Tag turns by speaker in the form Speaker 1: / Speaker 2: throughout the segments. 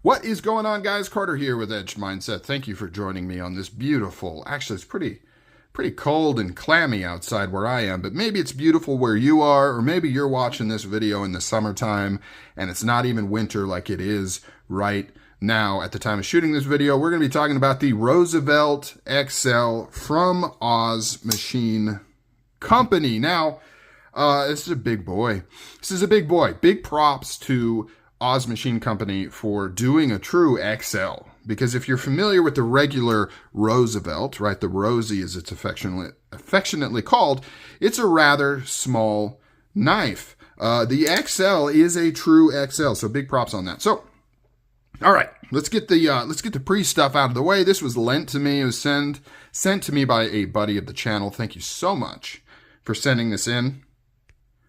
Speaker 1: What is going on, guys? Carter here with Edge Mindset. Thank you for joining me on this beautiful, actually it's pretty cold and clammy outside where I am, but maybe it's beautiful where you are, or maybe you're watching this video in the summertime and it's not even winter like it is right now at the time of shooting this video. We're going to be talking about the Roosevelt XL from Oz Machine Company. Now, this is a big boy. This is a big boy. Big props to Oz Machine Company for doing a true XL. Because if you're familiar with the regular Roosevelt, right, the Rosie as it's affectionately called, it's a rather small knife. The XL is a true XL, so big props on that. So, all right, let's get the pre-stuff out of the way. This was lent to me. It was sent to me by a buddy of the channel. Thank you so much for sending this in,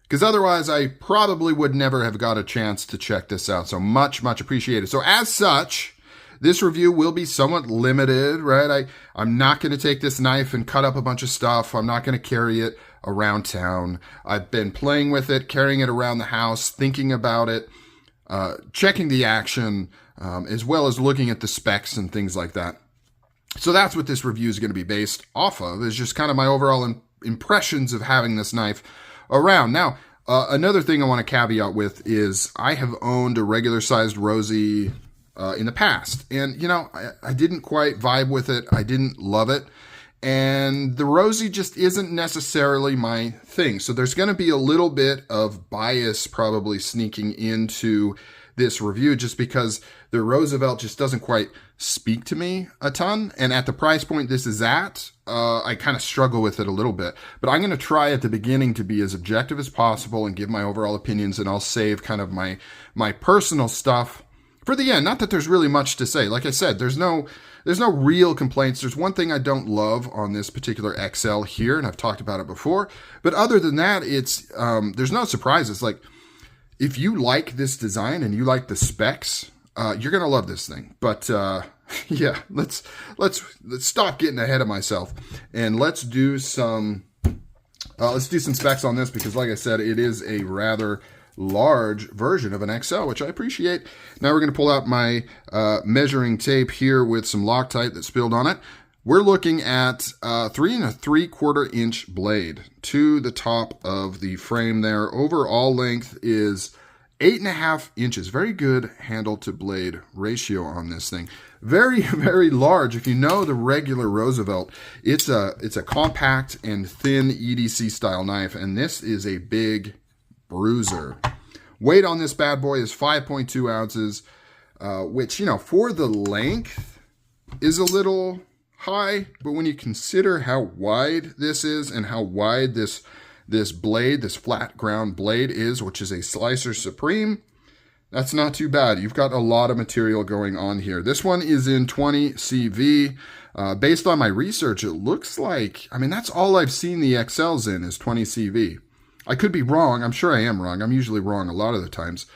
Speaker 1: because otherwise I probably would never have got a chance to check this out. So much appreciated. So as such, this review will be somewhat limited, right? I'm not going to take this knife and cut up a bunch of stuff. I'm not going to carry it around town. I've been playing with it, carrying it around the house, thinking about it, checking the action, as well as looking at the specs and things like that. So that's what this review is going to be based off of, is just kind of my overall impressions of having this knife around. Now, another thing I want to caveat with is I have owned a regular sized Rosie in the past, and you know, I didn't quite vibe with it. I didn't love it, and the Rosie just isn't necessarily my thing. So there's going to be a little bit of bias probably sneaking into this review, just because the Roosevelt just doesn't quite speak to me a ton. And at the price point this is at, I kind of struggle with it a little bit. But I'm going to try at the beginning to be as objective as possible and give my overall opinions, and I'll save kind of my personal stuff for the end. Not that there's really much to say. Like I said, there's no real complaints. There's one thing I don't love on this particular XL here, and I've talked about it before. But other than that, it's there's no surprises. Like, if you like this design and you like the specs, you're gonna love this thing. But yeah, let's stop getting ahead of myself, and let's do some specs on this, because like I said, it is a rather large version of an XL, which I appreciate. Now we're gonna pull out my measuring tape here with some Loctite that spilled on it. We're looking at 3 3/4 inch blade to the top of the frame there. Overall length is 8.5 inches. Very good handle to blade ratio on this thing. Very, very large. If you know the regular Roosevelt, it's a compact and thin EDC style knife, and this is a big bruiser. Weight on this bad boy is 5.2 ounces, which, you know, for the length is a little high, but when you consider how wide this is and how wide this blade, this flat ground blade is, which is a Slicer Supreme, that's not too bad. You've got a lot of material going on here. This one is in 20 CV. Based on my research, it looks like, I mean, that's all I've seen the XLs in is 20 CV. I could be wrong. I'm sure I am wrong. I'm usually wrong a lot of the times.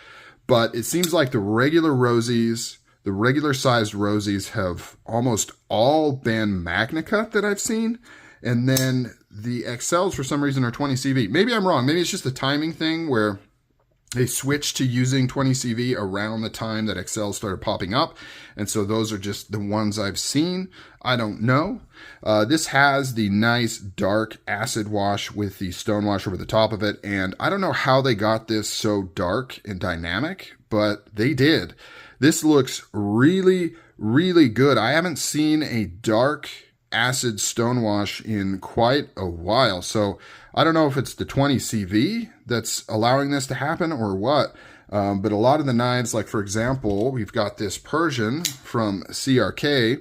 Speaker 1: But it seems like the regular Rosies, the regular sized Rosies, have almost all been Magna Cut that I've seen. And then the XLs for some reason are 20 CV. Maybe I'm wrong. Maybe it's just a timing thing where they switched to using 20 CV around the time that XLs started popping up. And so those are just the ones I've seen. I don't know. This has the nice dark acid wash with the stone wash over the top of it. And I don't know how they got this so dark and dynamic, but they did. This looks really, really good. I haven't seen a dark acid stonewash in quite a while. So I don't know if it's the 20 CV that's allowing this to happen or what. But a lot of the knives, like for example, we've got this Persian from CRK,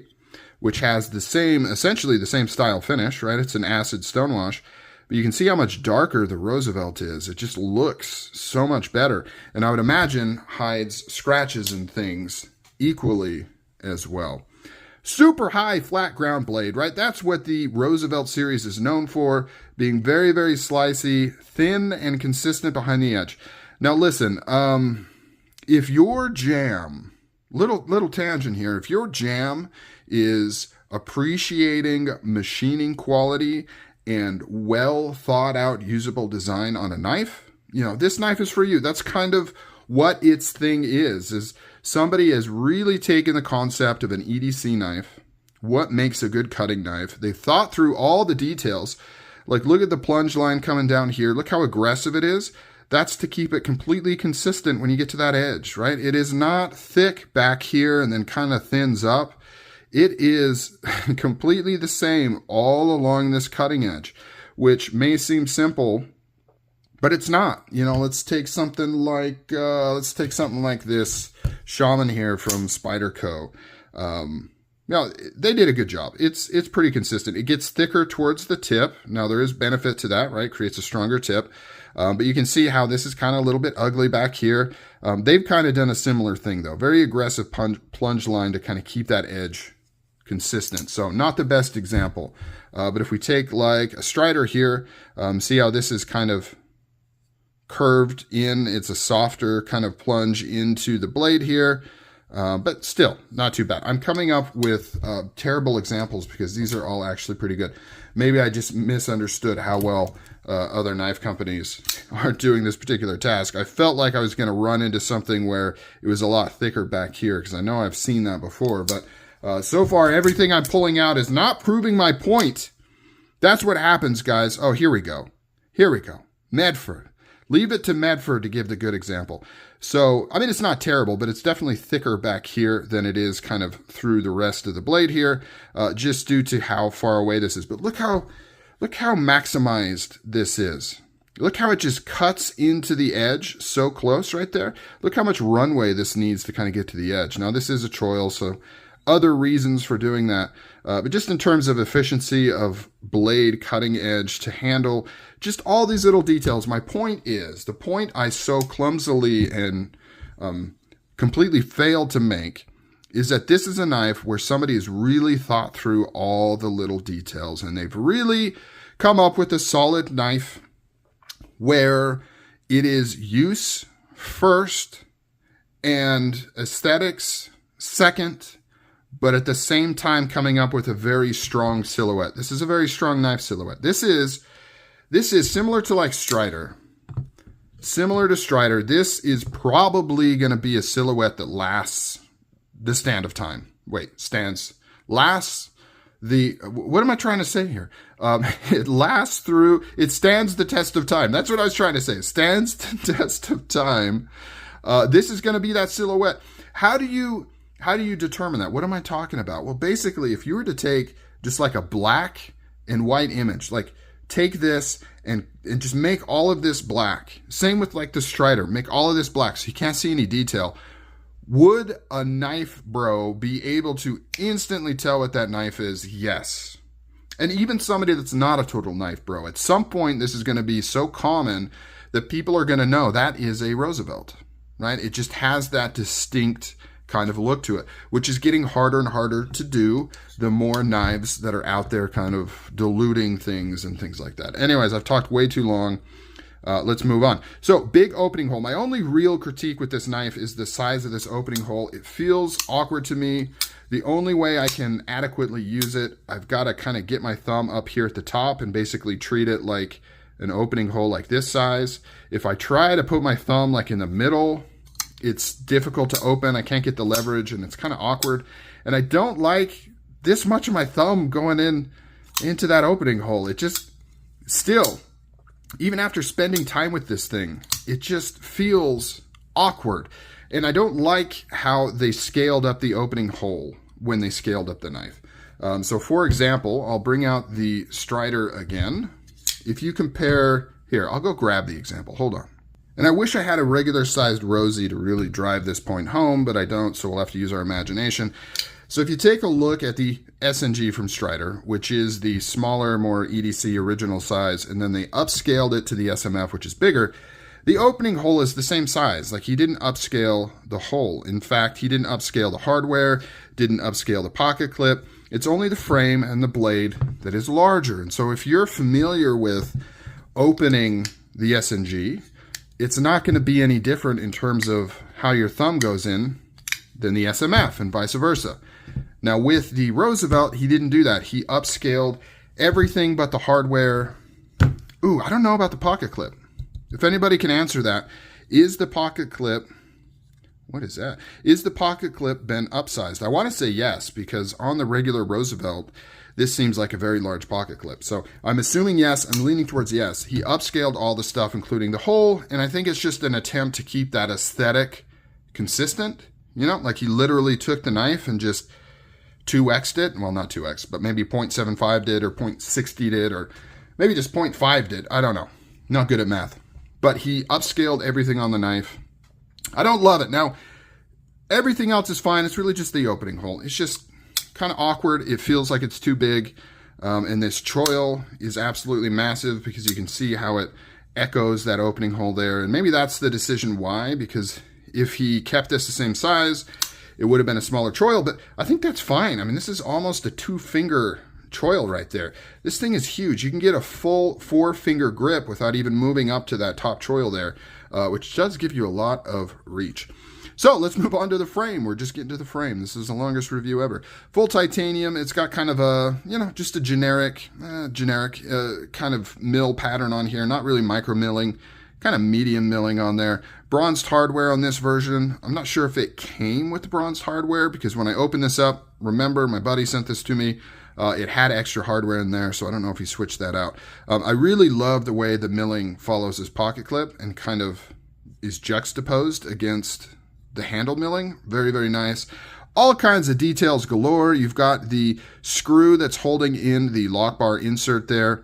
Speaker 1: which has the same, essentially the same style finish, right? It's an acid stonewash. But you can see how much darker the Roosevelt is. It just looks so much better. And I would imagine hides scratches and things equally as well. Super high flat ground blade, right? That's what the Roosevelt series is known for, being very, very slicey, thin and consistent behind the edge. Now listen, if your jam, little tangent here, if your jam is appreciating machining quality and well thought out usable design on a knife, you know, this knife is for you. That's kind of what its thing is somebody has really taken the concept of an EDC knife, what makes a good cutting knife. They've thought through all the details. Like, look at the plunge line coming down here. Look how aggressive it is. That's to keep it completely consistent when you get to that edge, right? It is not thick back here and then kind of thins up. It is completely the same all along this cutting edge, which may seem simple, but it's not. You know, let's take something like this Shaman here from Spyderco. Now, they did a good job. It's pretty consistent. It gets thicker towards the tip. Now, there is benefit to that, right? Creates a stronger tip. But you can see how this is kind of a little bit ugly back here. They've kind of done a similar thing, though. Very aggressive plunge line to kind of keep that edge consistent. So not the best example. But if we take like a Strider here, see how this is kind of curved in. It's a softer kind of plunge into the blade here. But still, not too bad. I'm coming up with terrible examples because these are all actually pretty good. Maybe I just misunderstood how well other knife companies are doing this particular task. I felt like I was going to run into something where it was a lot thicker back here because I know I've seen that before. But so far, everything I'm pulling out is not proving my point. That's what happens, guys. Oh, here we go. Here we go. Medford. Leave it to Medford to give the good example. So, I mean, it's not terrible, but it's definitely thicker back here than it is kind of through the rest of the blade here, just due to how far away this is. But look how maximized this is. Look how it just cuts into the edge so close right there. Look how much runway this needs to kind of get to the edge. Now, this is a choil, so other reasons for doing that. But just in terms of efficiency of blade cutting edge to handle just all these little details, my point is, the point I so clumsily and completely failed to make is that this is a knife where somebody has really thought through all the little details and they've really come up with a solid knife where it is use first and aesthetics second, but at the same time coming up with a very strong silhouette. This is a very strong knife silhouette. This is similar to like Strider. Similar to Strider, this is probably going to be a silhouette that lasts the stand of time. Lasts the, what am I trying to say here? It lasts through, it stands the test of time. That's what I was trying to say. It stands the test of time. This is going to be that silhouette. How do you determine that? What am I talking about? Well, basically, if you were to take just like a black and white image, like take this and just make all of this black. Same with like the Strider, make all of this black so you can't see any detail. Would a knife bro be able to instantly tell what that knife is? Yes. And even somebody that's not a total knife bro, at some point this is going to be so common that people are going to know that is a Roosevelt, right? It just has that distinct kind of look to it, which is getting harder and harder to do the more knives that are out there kind of diluting things and things like that. Anyways, I've talked way too long. Let's move on. So, big opening hole. My only real critique with this knife is the size of this opening hole. It feels awkward to me. The only way I can adequately use it, I've got to kind of get my thumb up here at the top and basically treat it like an opening hole like this size. If I try to put my thumb like in the middle, it's difficult to open. I can't get the leverage and it's kind of awkward. And I don't like this much of my thumb going into that opening hole. It just still, even after spending time with this thing, it just feels awkward. And I don't like how they scaled up the opening hole when they scaled up the knife. So for example, I'll bring out the Strider again. If you compare, here, I'll go grab the example. Hold on. And I wish I had a regular sized Rosie to really drive this point home, but I don't, so we'll have to use our imagination. So if you take a look at the SNG from Strider, which is the smaller, more EDC original size, and then they upscaled it to the SMF, which is bigger, the opening hole is the same size. Like, he didn't upscale the hole. In fact, he didn't upscale the hardware, didn't upscale the pocket clip. It's only the frame and the blade that is larger. And so if you're familiar with opening the SNG, it's not going to be any different in terms of how your thumb goes in than the SMF and vice versa. Now with the Roosevelt, he didn't do that. He upscaled everything but the hardware. Ooh, I don't know about the pocket clip. If anybody can answer that, is the pocket clip What is that? Is the pocket clip been upsized? I want to say yes, because on the regular Roosevelt, this seems like a very large pocket clip. So I'm assuming yes. I'm leaning towards yes. He upscaled all the stuff, including the hole, and I think it's just an attempt to keep that aesthetic consistent. You know, like he literally took the knife and just 2x'd it. Well, not 2x, but maybe 0.75 did, or 0.60 did, or maybe just 0.5 did. I don't know. Not good at math. But he upscaled everything on the knife. I don't love it. Now, everything else is fine. It's really just the opening hole. It's just kind of awkward. It feels like it's too big. And this choil is absolutely massive because you can see how it echoes that opening hole there. And maybe that's the decision why, because if he kept this the same size, it would have been a smaller choil, but I think that's fine. I mean, this is almost a 2-finger choil right there. This thing is huge. You can get a full 4-finger grip without even moving up to that top choil there, which does give you a lot of reach. So let's move on to the frame. We're just getting to the frame. This is the longest review ever. Full titanium. It's got kind of a, you know, just a generic kind of mill pattern on here. Not really micro milling, kind of medium milling on there. Bronzed hardware on this version. I'm not sure if it came with the bronzed hardware, because when I opened this up, remember my buddy sent this to me, it had extra hardware in there, so I don't know if he switched that out. I really love the way the milling follows this pocket clip and kind of is juxtaposed against the handle milling. Very, very nice. All kinds of details galore. You've got the screw that's holding in the lock bar insert there.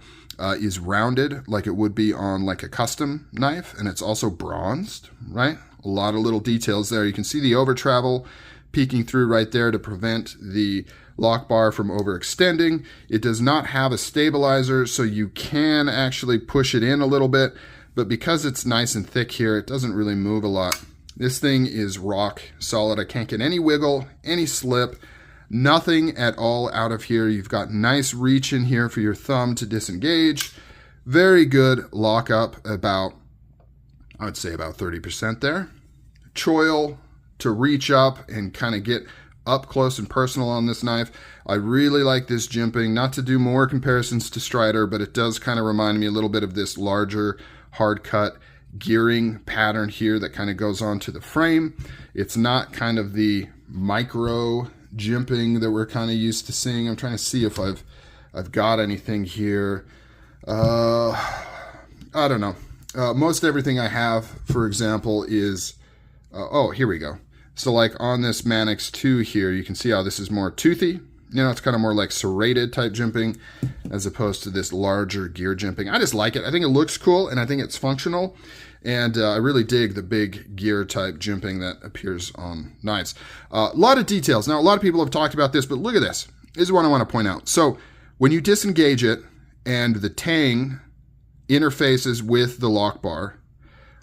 Speaker 1: Is rounded like it would be on like a custom knife, and it's also bronzed, right? A lot of little details there. You can see the over travel peeking through right there to prevent the lock bar from overextending. It does not have a stabilizer, so you can actually push it in a little bit, but because it's nice and thick here, it doesn't really move a lot. This thing is rock solid. I can't get any wiggle, any slip. Nothing at all out of here. You've got nice reach in here for your thumb to disengage. Very good lockup, about, I would say about 30% there. Choil to reach up and kind of get up close and personal on this knife. I really like this jimping. Not to do more comparisons to Strider, but it does kind of remind me a little bit of this larger hard cut gearing pattern here that kind of goes onto the frame. It's not kind of the micro jimping that we're kind of used to seeing. I'm trying to see if I've got anything here. I don't know. Most everything I have, for example, is oh, here we go. So like on this Manix 2 here, you can see how this is more toothy. You know, it's kind of more like serrated type jimping as opposed to this larger gear jimping. I just like it. I think it looks cool and I think it's functional. And I really dig the big gear type jimping that appears on knives. A lot of details. Now, a lot of people have talked about this, but look at this. This is what I want to point out. So when you disengage it and the tang interfaces with the lock bar,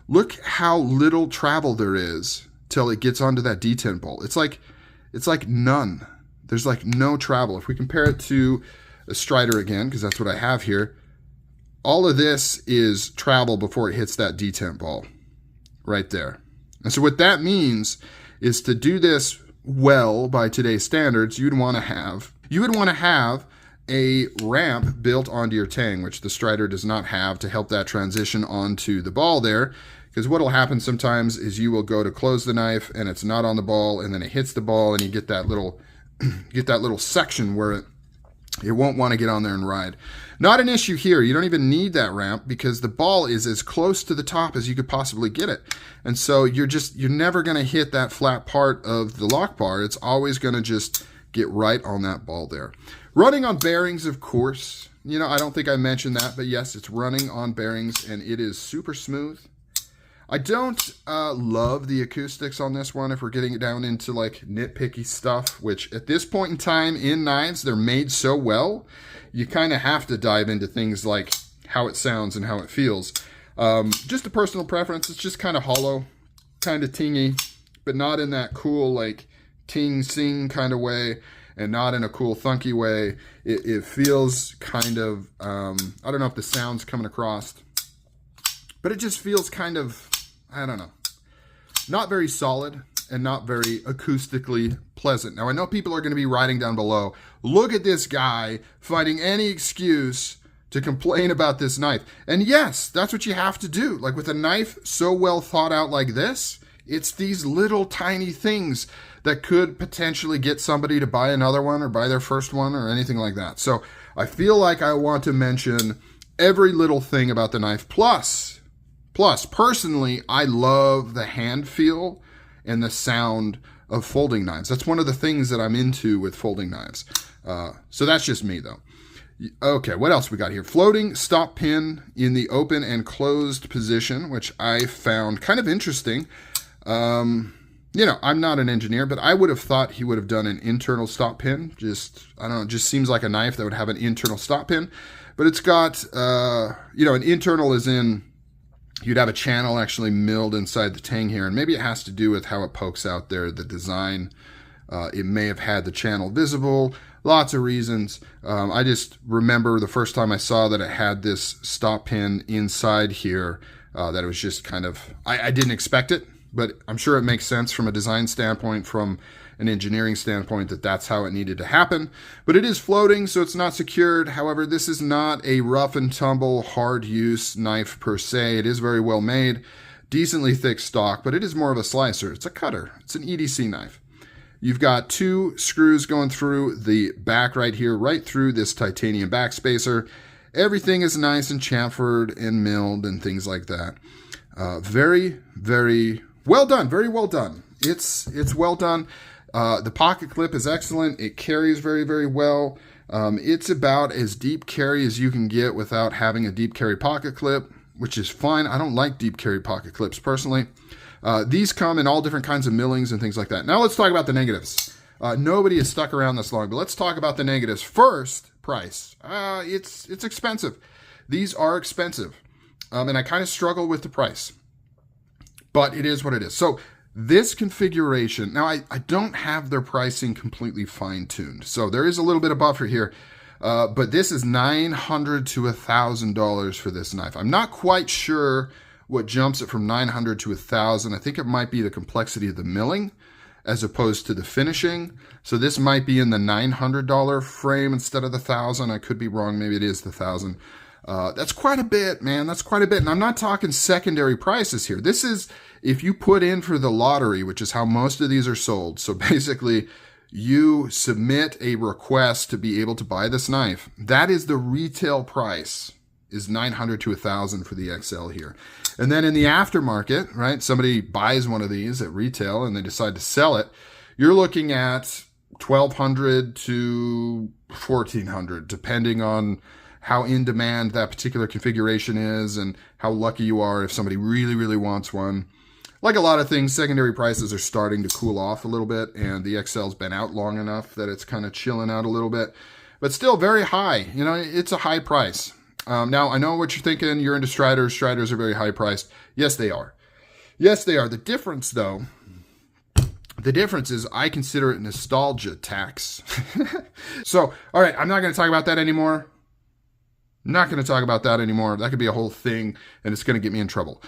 Speaker 1: look how little travel there is till it gets onto that detent bolt. It's like none. There's like no travel. If we compare it to a Strider again, because that's what I have here, all of this is travel before it hits that detent ball right there. And so what that means is to do this well by today's standards, you would want to have a ramp built onto your tang, which the Strider does not have, to help that transition onto the ball there. Because what will happen sometimes is you will go to close the knife and it's not on the ball, and then it hits the ball and you get that little section where it won't want to get on there and ride. Not an issue here. You don't even need that ramp because the ball is as close to the top as you could possibly get it. And so you're never going to hit that flat part of the lock bar. It's always going to just get right on that ball there. Running on bearings, of course. You know, I don't think I mentioned that, but yes, it's running on bearings and it is super smooth. I don't love the acoustics on this one if we're getting it down into like nitpicky stuff, which at this point in time in knives, they're made so well, you kind of have to dive into things like how it sounds and how it feels. Just a personal preference. It's just kind of hollow, kind of tingy, but not in that cool like ting-sing kind of way, and not in a cool thunky way. It feels kind of, I don't know if the sound's coming across, but it just feels kind of, I don't know, not very solid and not very acoustically pleasant. Now, I know people are going to be writing down below, look at this guy finding any excuse to complain about this knife. And yes, that's what you have to do. Like with a knife so well thought out like this, It's these little tiny things that could potentially get somebody to buy another one or buy their first one or anything like that. So I feel like I want to mention every little thing about the knife. Plus, personally, I love the hand feel and the sound of folding knives. That's one of the things that I'm into with folding knives. So that's just me, though. Okay, what else we got here? Floating stop pin in the open and closed position, which I found kind of interesting. You know, I'm not an engineer, but I would have thought he would have done an internal stop pin. Just, I don't know, it just seems like a knife that would have an internal stop pin. But it's got, you know, an internal is in, you'd have a channel actually milled inside the tang here. And maybe it has to do with how it pokes out there, the design. It may have had the channel visible. Lots of reasons. I just remember the first time I saw that it had this stop pin inside here, that it was just kind of, I didn't expect it, but I'm sure it makes sense from a design standpoint, from an engineering standpoint, that that's how it needed to happen. But it is floating, so it's not secured. However, this is not a rough and tumble, hard use knife per se. It is very well made, decently thick stock, but it is more of a slicer. It's a cutter. It's an EDC knife. You've got 2 screws going through the back right here, right through this titanium backspacer. Everything is nice and chamfered and milled and things like that. Very, very well done. Very well done. It's well done. The pocket clip is excellent. It carries very, very well. It's about as deep carry as you can get without having a deep carry pocket clip, which is fine. I don't like deep carry pocket clips personally. These come in all different kinds of millings and things like that. Now let's talk about the negatives. Nobody has stuck around this long, but let's talk about the negatives. First, price. It's expensive. These are expensive. And I kind of struggle with the price. But it is what it is. So this configuration, now I don't have their pricing completely fine-tuned. So there is a little bit of buffer here. But this is $900 to $1,000 for this knife. I'm not quite sure what jumps it from 900 to 1,000. I think it might be the complexity of the milling as opposed to the finishing. So this might be in the $900 frame instead of the 1,000. I could be wrong. Maybe it is the 1,000. That's quite a bit, man. That's quite a bit. And I'm not talking secondary prices here. This is if you put in for the lottery, which is how most of these are sold. So basically, you submit a request to be able to buy this knife. That is the retail price, is $900 to $1,000 for the XL here. And then in the aftermarket, right, somebody buys one of these at retail and they decide to sell it, you're looking at $1,200 to $1,400, depending on how in demand that particular configuration is and how lucky you are if somebody really, really wants one. Like a lot of things, secondary prices are starting to cool off a little bit, and the XL's been out long enough that it's kind of chilling out a little bit, but still very high. You know, it's a high price. Now, I know what you're thinking. You're into Striders. Striders are very high priced. Yes, they are. Yes, they are. The difference, though, the difference is I consider it nostalgia tax. So, all right, I'm not going to talk about that anymore. Not going to talk about that anymore. That could be a whole thing, and it's going to get me in trouble.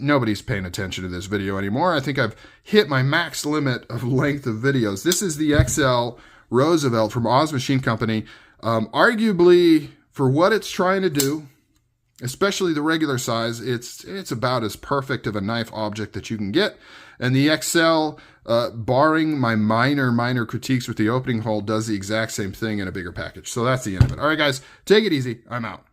Speaker 1: Nobody's paying attention to this video anymore. I think I've hit my max limit of length of videos. This is the XL Roosevelt from Oz Machine Company. Arguably, for what it's trying to do, especially the regular size, it's about as perfect of a knife object that you can get. And the XL, barring my minor critiques with the opening hole, does the exact same thing in a bigger package. So that's the end of it. All right, guys, take it easy. I'm out.